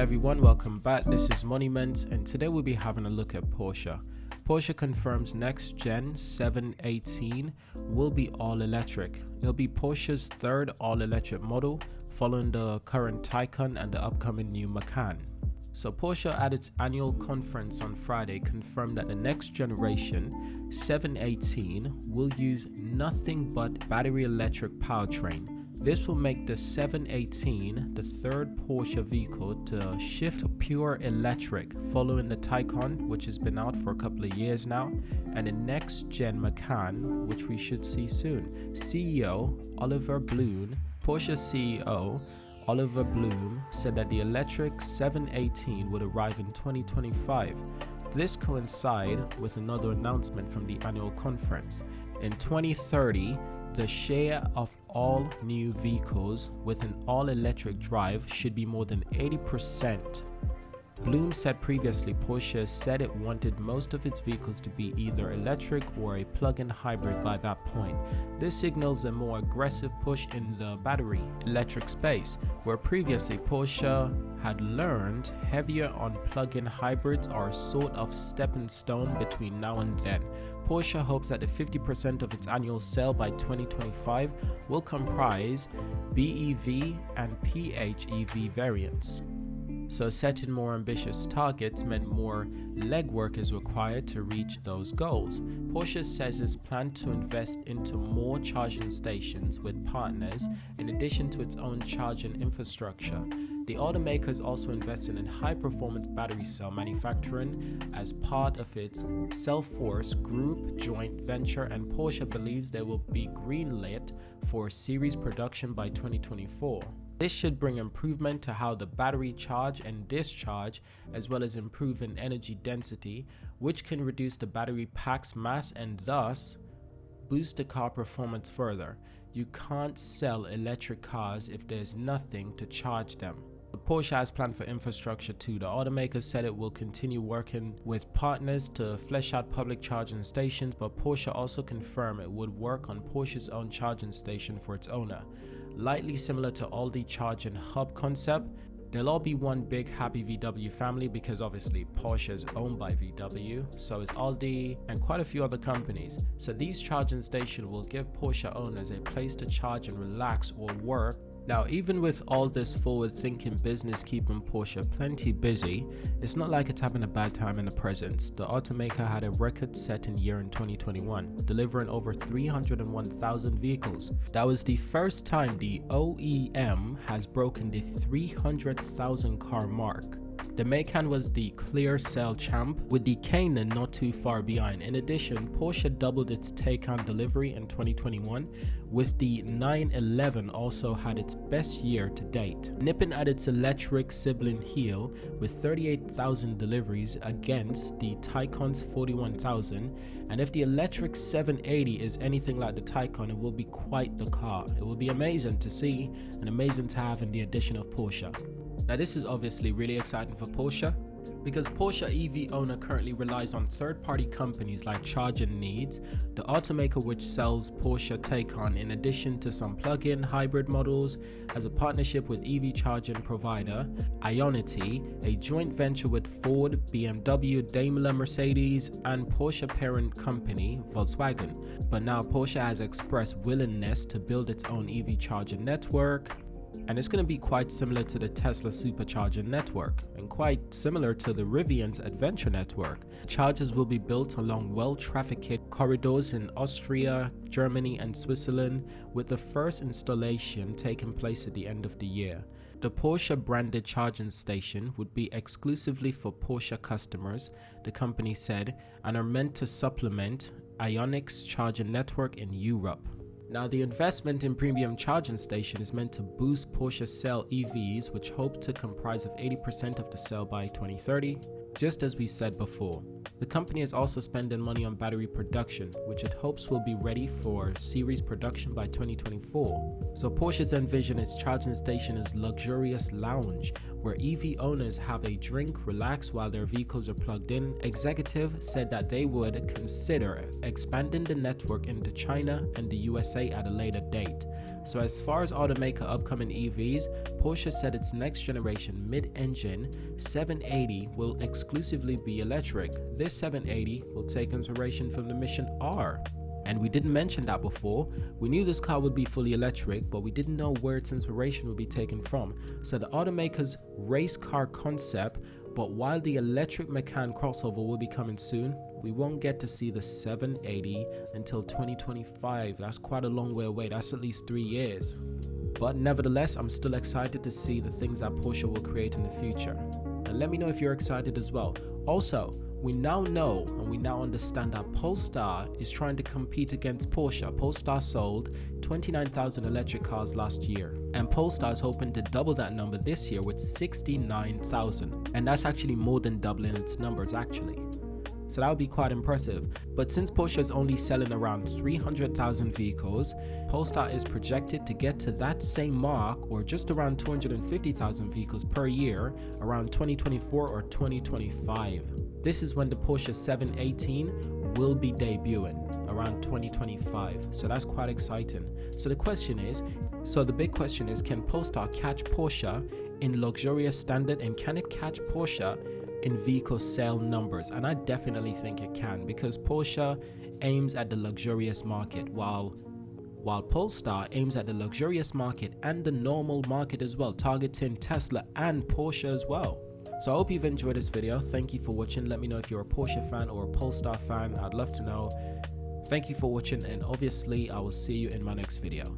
everyone, welcome back. This is Monument, and today we'll be having a look at Porsche. Porsche confirms next gen 718 will be all electric. It'll be Porsche's third all electric model, following the current Taycan and the upcoming new Macan. So Porsche at its annual conference on Friday confirmed that the next generation 718 will use nothing but battery electric powertrain. This will make the 718 the third Porsche vehicle to shift to pure electric, following the Taycan, which has been out for a couple of years now, and the next gen Macan, which we should see soon. Oliver Blume, Porsche CEO Oliver Blume, said that the electric 718 would arrive in 2025. This coincides with another announcement from the annual conference. In 2030, the share of all new vehicles with an all-electric drive should be more than 80%. Blume said previously Porsche said it wanted most of its vehicles to be either electric or a plug-in hybrid by that point. This signals a more aggressive push in the battery electric space, where previously Porsche had learned heavier on plug-in hybrids are a sort of stepping stone between now and then. Porsche hopes that the 50% of its annual sale by 2025 will comprise BEV and PHEV variants. So setting more ambitious targets meant more legwork is required to reach those goals. Porsche says it's planned to invest into more charging stations with partners in addition to its own charging infrastructure. The automaker is also investing in high-performance battery cell manufacturing as part of its Cellforce Group joint venture, and Porsche believes they will be greenlit for series production by 2024. This should bring improvement to how the battery charge and discharge, as well as improving energy density, which can reduce the battery pack's mass and thus boost the car performance further. You can't sell electric cars if there's nothing to charge them. Porsche has planned for infrastructure too. The automaker said it will continue working with partners to flesh out public charging stations, but Porsche also confirmed it would work on Porsche's own charging station for its owner. Lightly similar to Aldi charging hub concept, they'll all be one big happy VW family because obviously Porsche is owned by VW, so is Aldi and quite a few other companies. So these charging stations will give Porsche owners a place to charge and relax or work. Now, even with all this forward-thinking business keeping Porsche plenty busy, it's not like it's having a bad time in the present. The automaker had a record-setting year in 2021, delivering over 301,000 vehicles. That was the first time the OEM has broken the 300,000 car mark. The Macan was the clear sale champ, with the Cayman not too far behind. In addition, Porsche doubled its Taycan delivery in 2021, with the 911 also had its best year to date, nipping at its electric sibling heel with 38,000 deliveries against the Taycan's 41,000. And if the electric 780 is anything like the Taycan, it will be quite the car. It will be amazing to see and amazing to have in the addition of Porsche. Now this is obviously really exciting for Porsche because Porsche EV owner currently relies on third-party companies like Charging Needs, the automaker which sells Porsche Taycan in addition to some plug-in hybrid models, has a partnership with EV charging provider Ionity, a joint venture with Ford, BMW, Daimler, Mercedes, and Porsche-parent company Volkswagen. But now Porsche has expressed willingness to build its own EV charging network, and it's going to be quite similar to the Tesla Supercharger network and quite similar to the Rivian's Adventure network. Chargers will be built along well-trafficked corridors in Austria, Germany, and Switzerland, with the first installation taking place at the end of the year. The Porsche branded charging station would be exclusively for Porsche customers, the company said, and are meant to supplement Ionic's charging network in Europe. Now, the investment in premium charging station is meant to boost Porsche cell EVs, which hope to comprise of 80% of the sale by 2030, just as we said before. The company is also spending money on battery production, which it hopes will be ready for series production by 2024. So Porsche's envision its charging station as luxurious lounge, where EV owners have a drink, relax while their vehicles are plugged in. Executive said that they would consider expanding the network into China and the USA at a later date. So as far as automaker upcoming EVs, Porsche said its next generation mid-engine 780 will exclusively be electric. This 780 will take inspiration from the Mission R. And we didn't mention that before. We knew this car would be fully electric, but we didn't know where its inspiration would be taken from. So the automaker's race car concept, but while the electric Macan crossover will be coming soon, we won't get to see the 780 until 2025. That's quite a long way away. That's at least 3 years. But nevertheless, I'm still excited to see the things that Porsche will create in the future. And let me know if you're excited as well. Also, we now know and we now understand that Polestar is trying to compete against Porsche. Polestar sold 29,000 electric cars last year, and Polestar is hoping to double that number this year with 69,000, and that's actually more than doubling its numbers actually. So that would be quite impressive. But since Porsche is only selling around 300,000 vehicles, Polestar is projected to get to that same mark, or just around 250,000 vehicles per year, around 2024 or 2025. This is when the Porsche 718 will be debuting, around 2025. So that's quite exciting. So the big question is, can Polestar catch Porsche in luxurious standard, and can it catch Porsche in vehicle sale numbers? And I definitely think it can, because Porsche aims at the luxurious market, while Polestar aims at the luxurious market and the normal market as well, targeting Tesla and Porsche as well. So I hope you've enjoyed this video. Thank you for watching. Let me know if you're a Porsche fan or a Polestar fan. I'd love to know. Thank you for watching, and obviously I will see you in my next video.